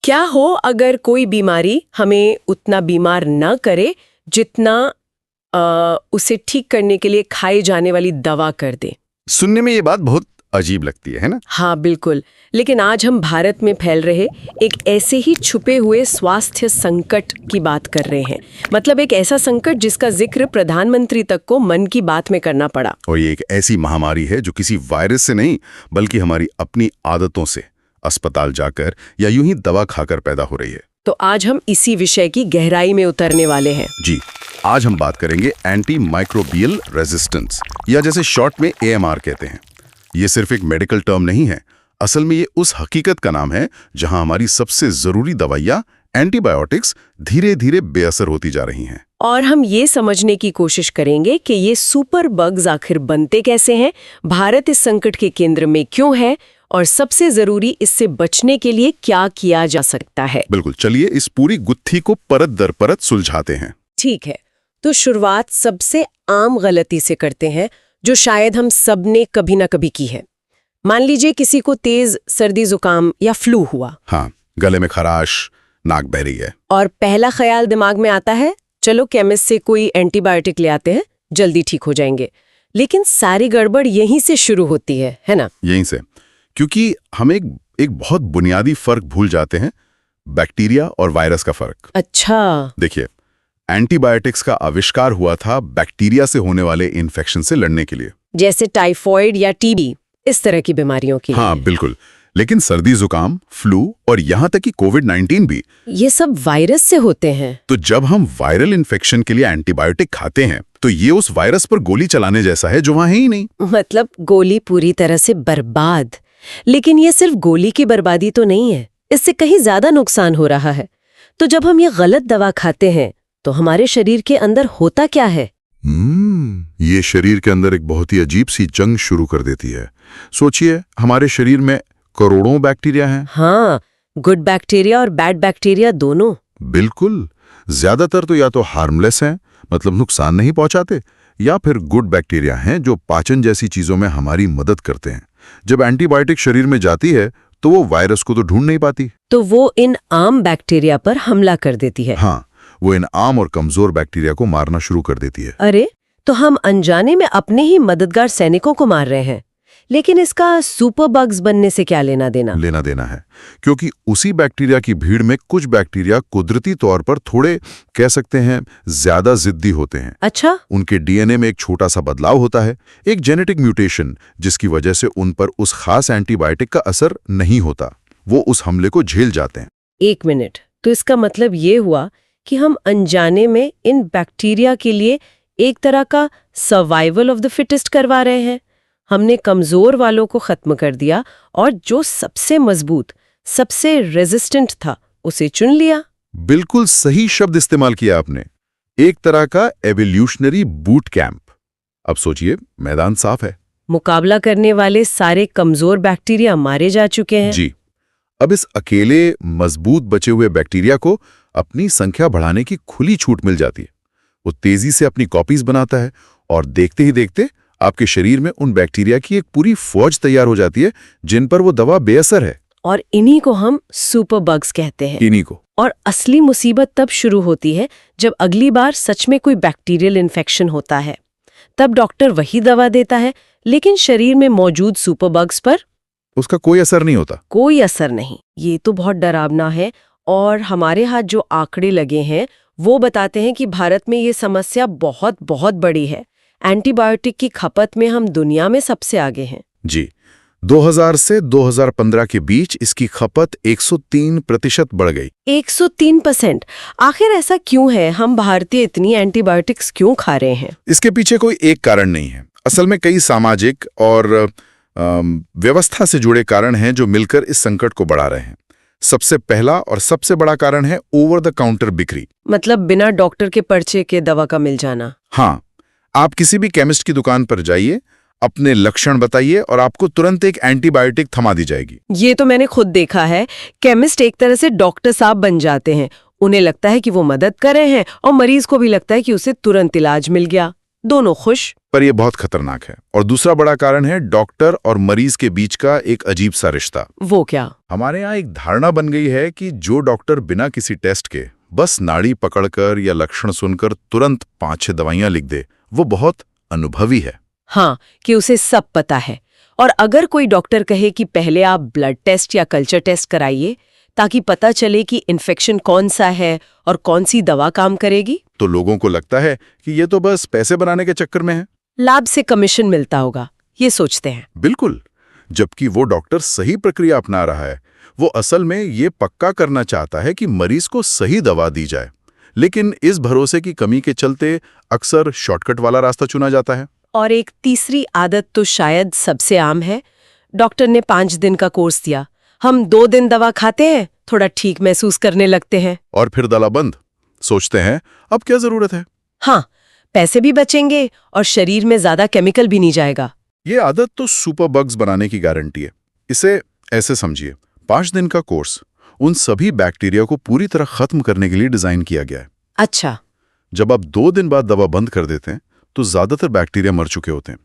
क्या हो अगर कोई बीमारी हमें उतना बीमार न करे जितना उसे ठीक करने के लिए खाई जाने वाली दवा कर दे। सुनने में ये बात बहुत अजीब लगती है ना? हाँ बिल्कुल, लेकिन आज हम भारत में फैल रहे एक ऐसे ही छुपे हुए स्वास्थ्य संकट की बात कर रहे हैं। मतलब एक ऐसा संकट जिसका जिक्र प्रधानमंत्री तक को मन की बात में करना पड़ा। और ये एक ऐसी महामारी है जो किसी वायरस से नहीं बल्कि हमारी अपनी आदतों से अस्पताल जाकर या यूं ही दवा खाकर पैदा हो रही है। तो आज हम इसी विषय की गहराई में उतरने वाले हैं। जी, आज हम बात करेंगे एंटी माइक्रोबियल रेजिस्टेंस, या जैसे शॉर्ट में AMR कहते हैं। ये सिर्फ एक मेडिकल टर्म नहीं है, असल में ये उस हकीकत का नाम है जहां हमारी सबसे जरूरी दवाइयां एंटीबायोटिक्स धीरे धीरे बेअसर होती जा रही हैं। और हम ये समझने की कोशिश करेंगे कि ये सुपर बग्स आखिर बनते कैसे हैं, भारत इस संकट के केंद्र में क्यों है और सबसे जरूरी इससे बचने के लिए क्या किया जा सकता है। बिल्कुल, चलिए इस पूरी गुत्थी को परत दर परत सुलझाते हैं। ठीक है, तो शुरुआत सबसे आम गलती से करते हैं जो शायद हम सब ने कभी ना कभी की है। मान लीजिए किसी को तेज सर्दी जुकाम या फ्लू हुआ। हाँ, गले में खराश, नाक बह रही है, और पहला ख्याल दिमाग में आता है चलो केमिस्ट से कोई एंटीबायोटिक ले आते हैं, जल्दी ठीक हो जाएंगे। लेकिन सारी गड़बड़ यहीं से शुरू होती है ना? यहीं से, क्योंकि हम एक बहुत बुनियादी फर्क भूल जाते हैं, बैक्टीरिया और वायरस का फर्क। अच्छा, देखिए, एंटीबायोटिक्स का आविष्कार हुआ था बैक्टीरिया से होने वाले इन्फेक्शन से लड़ने के लिए, जैसे टाइफॉइड या टीबी, इस तरह की बीमारियों के लिए। हाँ बिल्कुल, लेकिन सर्दी जुकाम, फ्लू और यहाँ तक कि कोविड-19 भी, ये सब वायरस से होते हैं। तो जब हम वायरल इन्फेक्शन के लिए एंटीबायोटिक खाते हैं तो ये उस वायरस पर गोली चलाने जैसा है जो वहाँ है ही नहीं। मतलब गोली पूरी तरह से बर्बाद। लेकिन ये सिर्फ गोली की बर्बादी तो नहीं है, इससे कहीं ज्यादा नुकसान हो रहा है। तो जब हम ये गलत दवा खाते हैं तो हमारे शरीर के अंदर होता क्या है? ये शरीर के अंदर एक बहुत ही अजीब सी जंग शुरू कर देती है। सोचिए, हमारे शरीर में करोड़ों बैक्टीरिया हैं। हाँ, गुड बैक्टीरिया और बैड बैक्टीरिया दोनों। बिल्कुल, ज्यादातर तो या तो हार्मलेस हैं, मतलब नुकसान नहीं पहुंचाते, या फिर गुड बैक्टीरिया हैं जो पाचन जैसी चीजों में हमारी मदद करते हैं। जब एंटीबायोटिक शरीर में जाती है तो वो वायरस को तो ढूंढ नहीं पाती, तो वो इन आम बैक्टीरिया पर हमला कर देती है। हाँ, वो इन आम और कमजोर बैक्टीरिया को मारना शुरू कर देती है। अरे, तो हम अनजाने में अपने ही मददगार सैनिकों को मार रहे हैं। लेकिन इसका सुपर बग्स बनने से क्या लेना देना है, क्योंकि उसी बैक्टीरिया की भीड़ में कुछ बैक्टीरिया कुदरती तौर पर थोड़े, कह सकते हैं, ज्यादा जिद्दी होते हैं। अच्छा, उनके डीएनए में एक छोटा सा बदलाव होता है, एक जेनेटिक म्यूटेशन, जिसकी वजह से उन पर उस खास एंटीबायोटिक का असर नहीं होता। वो उस हमले को झेल जाते हैं। एक मिनट, तो इसका मतलब ये हुआ कि हम अनजाने में इन बैक्टीरिया के लिए एक तरह का सर्वाइवल ऑफ द फिटेस्ट करवा रहे हैं। हमने कमजोर वालों को खत्म कर दिया और जो सबसे मजबूत, सबसे रेजिस्टेंट था उसे चुन लिया। बिल्कुल सही शब्द इस्तेमाल किया आपने, एक तरह का एवोल्यूशनरी बूट कैंप। अब सोचिए, मैदान साफ है, मुकाबला करने वाले सारे कमजोर बैक्टीरिया मारे जा चुके हैं। जी, अब इस अकेले मजबूत बचे हुए बैक्टीरिया को अपनी संख्या बढ़ाने की खुली छूट मिल जाती है। वो तेजी से अपनी कॉपीज बनाता है और देखते ही देखते आपके शरीर में उन बैक्टीरिया की एक पूरी फौज तैयार हो जाती है जिन पर वो दवा बेअसर है। और इन्हीं को हम सुपर बग्स कहते हैं। इन्हीं को। और असली मुसीबत तब शुरू होती है जब अगली बार सच में कोई बैक्टीरियल इन्फेक्शन होता है। तब डॉक्टर वही दवा देता है, लेकिन शरीर में मौजूद सुपर बग्स पर उसका कोई असर नहीं होता। कोई असर नहीं। ये तो बहुत डरावना है। और हमारे हाथ जो आंकड़े लगे हैं वो बताते हैं कि भारत में ये समस्या बहुत बहुत बड़ी है। एंटीबायोटिक की खपत में हम दुनिया में सबसे आगे हैं। जी, 2000 से 2015 के बीच इसकी खपत 103% बढ़ गई। 103%? आखिर ऐसा क्यों है? हम भारतीय इतनी एंटीबायोटिक्स क्यों खा रहे हैं? इसके पीछे कोई एक कारण नहीं है। असल में कई सामाजिक और व्यवस्था से जुड़े कारण हैं जो मिलकर इस संकट को बढ़ा रहे हैं। सबसे पहला और सबसे बड़ा कारण है ओवर द काउंटर बिक्री। मतलब बिना डॉक्टर के पर्चे के दवा का मिल जाना। हाँ, आप किसी भी केमिस्ट की दुकान पर जाइए, अपने लक्षण बताइए और आपको तुरंत एक एंटीबायोटिक थमा दी जाएगी। ये तो मैंने खुद देखा है। केमिस्ट एक तरह से डॉक्टर साहब बन जाते हैं। उन्हें लगता है कि वो मदद कर रहे हैं और मरीज को भी लगता है कि उसे तुरंत इलाज मिल गया। दोनों खुश। पर यह बहुत खतरनाक है। और दूसरा बड़ा कारण है डॉक्टर और मरीज के बीच का एक अजीब सा रिश्ता। वो क्या? हमारे यहाँ एक धारणा बन गई है कि जो डॉक्टर बिना किसी टेस्ट के बस नाड़ी पकड़कर या लक्षण सुनकर तुरंत 5-6 दवाइयां लिख दे, वो बहुत अनुभवी है। हाँ, कि उसे सब पता है। और अगर कोई डॉक्टर कहे कि पहले आप ब्लड टेस्ट या कल्चर टेस्ट कराइए ताकि पता चले कि इन्फेक्शन कौन सा है और कौन सी दवा काम करेगी, तो लोगों को लगता है कि ये तो बस पैसे बनाने के चक्कर में है, लाभ से कमीशन मिलता होगा, ये सोचते हैं। बिल्कुल। जबकि वो डॉक्टर सही प्रक्रिया अपना रहा है, वो असल में ये पक्का करना चाहता है कि मरीज को सही दवा दी जाए। लेकिन इस भरोसे की कमी के चलते अक्सर शॉर्टकट वाला रास्ता चुना जाता है। और एक तीसरी आदत तो शायद सबसे आम है। डॉक्टर ने 5 दिन का कोर्स दिया, हम 2 दिन दवा खाते हैं, थोड़ा ठीक महसूस करने लगते हैं और फिर दला बंद। सोचते हैं अब क्या जरूरत है। हाँ, पैसे भी बचेंगे और शरीर में ज्यादा केमिकल भी नहीं जाएगा। ये आदत तो सुपर बग्स बनाने की गारंटी है। इसे ऐसे समझिए, 5 दिन का कोर्स उन सभी बैक्टीरिया को पूरी तरह खत्म करने के लिए डिजाइन किया गया है। अच्छा। जब आप 2 दिन बाद दवा बंद कर देते हैं तो ज्यादातर बैक्टीरिया मर चुके होते हैं,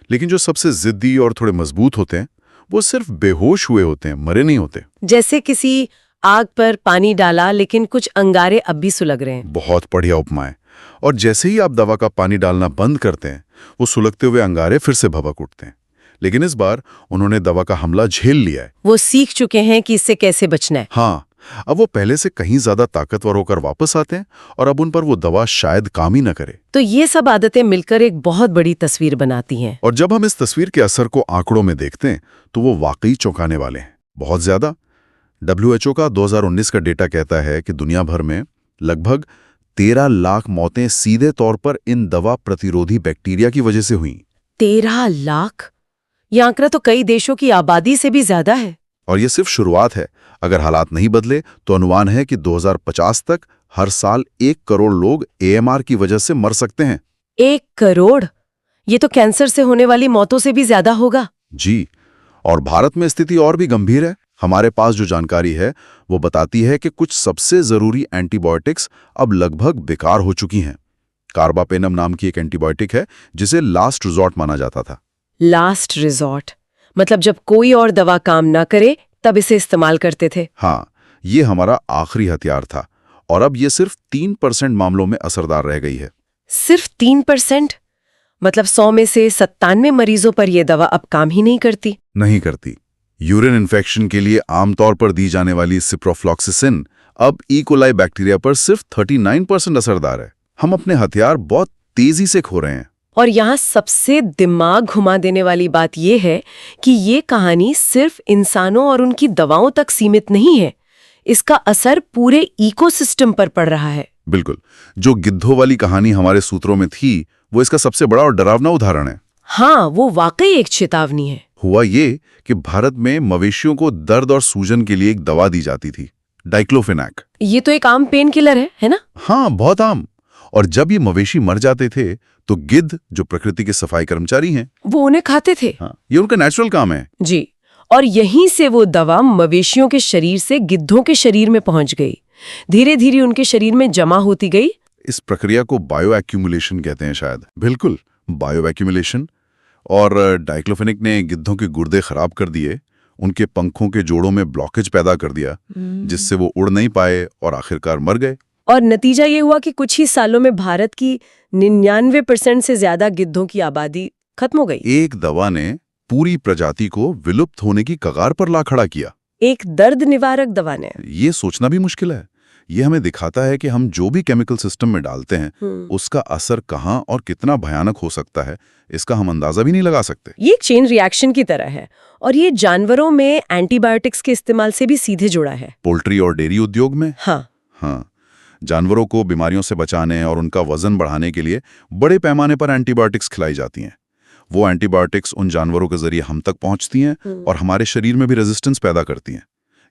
लेकिन जो सबसे जिद्दी और थोड़े मजबूत होते हैं वो सिर्फ बेहोश हुए होते हैं, मरे नहीं होते। जैसे किसी आग पर पानी डाला लेकिन कुछ अंगारे अब भी सुलग रहे हैं। बहुत बढ़िया उपमा है। और जैसे ही आप दवा का पानी डालना बंद करते हैं, वो सुलगते हुए अंगारे फिर से भभक उठते हैं। लेकिन इस बार उन्होंने दवा का हमला झेल लिया है। वो सीख चुके हैं कि इससे कैसे बचना है। हाँ, अब वो पहले से कहीं ज्यादा ताकतवर होकर वापस आते हैं और अब उन पर वो दवा शायद काम ही न करे। तो ये सब आदतें मिलकर एक बहुत बड़ी तस्वीर बनाती हैं। और जब हम इस तस्वीर के असर को आंकड़ों में देखते हैं तो वो वाकई चौंकाने वाले हैं, बहुत ज्यादा। WHO का 2019 का डेटा कहता है कि दुनिया भर में लगभग 13 लाख मौतें सीधे तौर पर इन दवा प्रतिरोधी बैक्टीरिया की वजह से हुई। 13 लाख? यह आंकड़ा तो कई देशों की आबादी से भी ज्यादा है। और ये सिर्फ शुरुआत है। अगर हालात नहीं बदले तो अनुमान है कि 2050 तक हर साल 1 करोड़ लोग AMR की वजह से मर सकते हैं। 1 करोड़? ये तो कैंसर से होने वाली मौतों से भी ज्यादा होगा। जी, और भारत में स्थिति और भी गंभीर है। हमारे पास जो जानकारी है वो बताती है कि कुछ सबसे जरूरी एंटीबायोटिक्स अब लगभग बेकार हो चुकी हैं। कार्बापेनम नाम की एक एंटीबायोटिक है जिसे लास्ट रिजॉर्ट माना जाता था। लास्ट रिजॉर्ट मतलब जब कोई और दवा काम ना करे तब इसे इस्तेमाल करते थे। हाँ, ये हमारा आखिरी हथियार था और अब ये सिर्फ 3% मामलों में असरदार रह गई है। सिर्फ 3%? मतलब 100 में से 97 मरीजों पर यह दवा अब काम ही नहीं करती। नहीं करती। यूरिन इन्फेक्शन के लिए आमतौर पर दी जाने वाली सिप्रोफ्लॉक्सिसिन अब ई कोलाई बैक्टीरिया पर सिर्फ 39% असरदार है। हम अपने हथियार बहुत तेजी से खो रहे हैं। और यहाँ सबसे दिमाग घुमा देने वाली बात यह है कि ये कहानी सिर्फ इंसानों और उनकी दवाओं तक सीमित नहीं है। इसका असर पूरे इकोसिस्टम पर पड़ रहा है। बिल्कुल। जो गिद्धों वाली कहानी हमारे सूत्रों में थी वो इसका सबसे बड़ा और डरावना उदाहरण है। हाँ, वो वाकई एक चेतावनी है। हुआ ये कि भारत में मवेशियों को दर्द और सूजन के लिए एक दवा दी जाती थी, डाइक्लोफेनाक। ये तो एक आम पेन किलर है ना? हाँ, बहुत आम। और जब ये मवेशी मर जाते थे तो गिद्ध, जो प्रकृति के सफाई कर्मचारी हैं, वो उन्हें खाते थे। हाँ, ये उनका नेचुरल काम है। जी। और यहीं से वो दवा मवेशियों के शरीर से गिद्धों के शरीर में पहुंच गई, धीरे धीरे उनके शरीर में जमा होती गई। इस प्रक्रिया को बायो एक्यूमुलेशन कहते हैं शायद। बिल्कुल, बायो एक्यूमुलेशन। और डाइक्लोफेनिक ने गिद्धों के गुर्दे खराब कर दिए, उनके पंखों के जोड़ों में ब्लॉकेज पैदा कर दिया, जिससे वो उड़ नहीं पाए और आखिरकार मर गए। और नतीजा ये हुआ कि कुछ ही सालों में भारत की 99% से ज्यादा गिद्धों की आबादी खत्म हो गई। एक दवा ने पूरी प्रजाति को विलुप्त होने की कगार पर ला खड़ा किया। एक दर्द निवारक दवा ने। ये सोचना भी मुश्किल है। ये हमें दिखाता है कि हम जो भी केमिकल सिस्टम में डालते हैं उसका असर कहाँ और कितना भयानक हो सकता है, इसका हम अंदाजा भी नहीं लगा सकते। ये एक चेन रिएक्शन की तरह है और ये जानवरों में एंटीबायोटिक्स के इस्तेमाल से भी सीधे जुड़ा है। पोल्ट्री और डेयरी उद्योग में। हाँ, जानवरों को बीमारियों से बचाने और उनका वजन बढ़ाने के लिए बड़े पैमाने पर एंटीबायोटिक्स खिलाई जाती हैं। वो एंटीबायोटिक्स उन जानवरों के जरिए हम तक पहुंचती हैं और हमारे शरीर में भी रेजिस्टेंस पैदा करती हैं।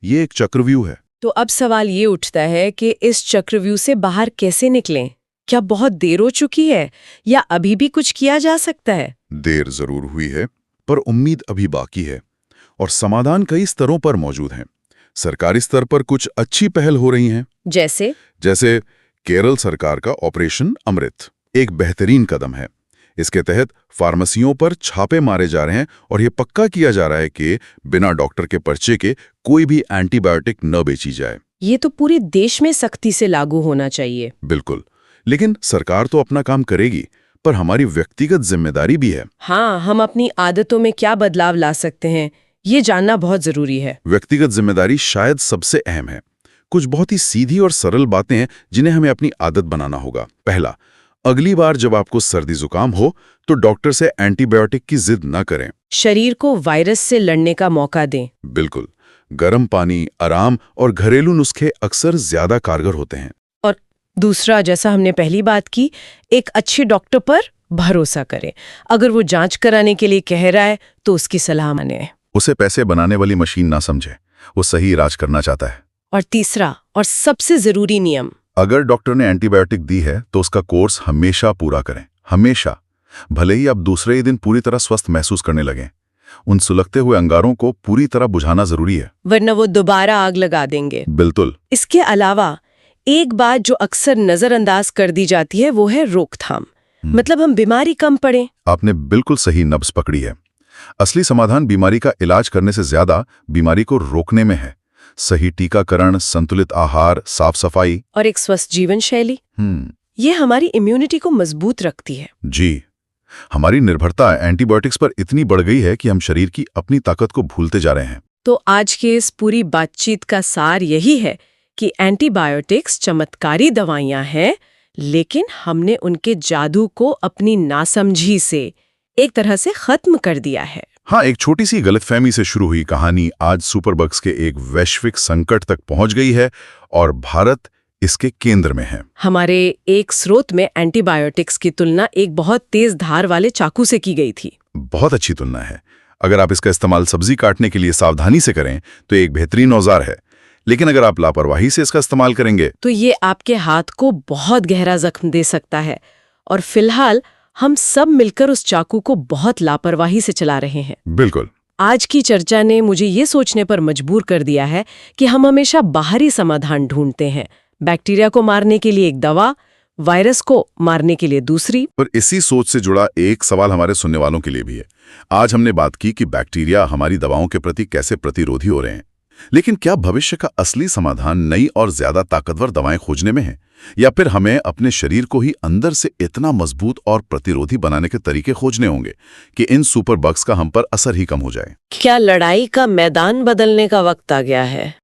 ये एक चक्रव्यूह है। तो अब सवाल ये उठता है कि इस चक्रव्यूह से बाहर कैसे निकलें? क्या बहुत देर हो चुकी है या अभी भी कुछ किया जा सकता है? देर जरूर हुई है, पर उम्मीद अभी बाकी है और समाधान कई स्तरों पर मौजूद हैं। सरकारी स्तर पर कुछ अच्छी पहल हो रही हैं। जैसे केरल सरकार का ऑपरेशन अमृत एक बेहतरीन कदम है। इसके तहत फार्मेसियों पर छापे मारे जा रहे हैं और ये पक्का किया जा रहा है कि बिना डॉक्टर के पर्चे के कोई भी एंटीबायोटिक न बेची जाए। ये तो पूरे देश में सख्ती से लागू होना चाहिए। बिल्कुल, लेकिन सरकार तो अपना काम करेगी, पर हमारी व्यक्तिगत जिम्मेदारी भी है। हाँ, हम अपनी आदतों में क्या बदलाव ला सकते हैं, ये जानना बहुत जरूरी है। व्यक्तिगत जिम्मेदारी शायद सबसे अहम है। कुछ बहुत ही सीधी और सरल बातें हैं जिन्हें हमें अपनी आदत बनाना होगा। पहला, अगली बार जब आपको सर्दी जुकाम हो तो डॉक्टर से एंटीबायोटिक की जिद न करें। शरीर को वायरस से लड़ने का मौका दें। बिल्कुल, गर्म पानी, आराम और घरेलू नुस्खे अक्सर ज्यादा कारगर होते हैं। और दूसरा, जैसा हमने पहली बात की, एक अच्छे डॉक्टर पर भरोसा करें। अगर वो जांच कराने के लिए कह रहा है तो उसकी सलाह माने। उसे पैसे बनाने वाली मशीन ना समझे, वो सही इलाज करना चाहता है। और तीसरा और सबसे जरूरी नियम, अगर डॉक्टर ने एंटीबायोटिक दी है तो उसका कोर्स हमेशा पूरा करें, हमेशा। भले ही आप दूसरे ही दिन पूरी तरह स्वस्थ महसूस करने लगें, उन सुलगते हुए अंगारों को पूरी तरह बुझाना जरूरी है, वरना वो दोबारा आग लगा देंगे। बिल्कुल। इसके अलावा एक बात जो अक्सर नजरअंदाज कर दी जाती है वो है रोकथाम। मतलब हम बीमारी कम पड़ें। आपने बिल्कुल सही नब्ज पकड़ी है। असली समाधान बीमारी का इलाज करने से ज्यादा बीमारी को रोकने में है। सही टीकाकरण, संतुलित आहार, साफ सफाई और एक स्वस्थ जीवन शैली, ये हमारी इम्यूनिटी को मजबूत रखती है। जी, हमारी निर्भरता एंटीबायोटिक्स पर इतनी बढ़ गई है कि हम शरीर की अपनी ताकत को भूलते जा रहे हैं। तो आज के इस पूरी बातचीत का सार यही है कि एंटीबायोटिक्स चमत्कारी दवाइयां हैं, लेकिन हमने उनके जादू को अपनी नासमझी से एक तरह से खत्म कर दिया है। हाँ, एक छोटी सी गलतफहमी से शुरू हुई कहानी आज सुपरबग्स के एक वैश्विक संकट तक पहुंच गई है और भारत इसके केंद्र में है। हमारे एक स्रोत में एंटीबायोटिक्स की तुलना एक बहुत तेज धार वाले चाकू से की गई थी। बहुत अच्छी तुलना है। अगर आप इसका इस्तेमाल सब्जी काटने के लिए सावधानी से करें तो एक बेहतरीन औजार है, लेकिन अगर आप लापरवाही से इसका इस्तेमाल करेंगे तो ये आपके हाथ को बहुत गहरा जख्म दे सकता है। और फिलहाल हम सब मिलकर उस चाकू को बहुत लापरवाही से चला रहे हैं। बिल्कुल। आज की चर्चा ने मुझे ये सोचने पर मजबूर कर दिया है कि हम हमेशा बाहरी समाधान ढूंढते हैं। बैक्टीरिया को मारने के लिए एक दवा, वायरस को मारने के लिए दूसरी। पर इसी सोच से जुड़ा एक सवाल हमारे सुनने वालों के लिए भी है। आज हमने बात की कि बैक्टीरिया हमारी दवाओं के प्रति कैसे प्रतिरोधी हो रहे हैं, लेकिन क्या भविष्य का असली समाधान नई और ज्यादा ताकतवर दवाएं खोजने में है, या फिर हमें अपने शरीर को ही अंदर से इतना मजबूत और प्रतिरोधी बनाने के तरीके खोजने होंगे कि इन सुपर बग्स का हम पर असर ही कम हो जाए? क्या लड़ाई का मैदान बदलने का वक्त आ गया है?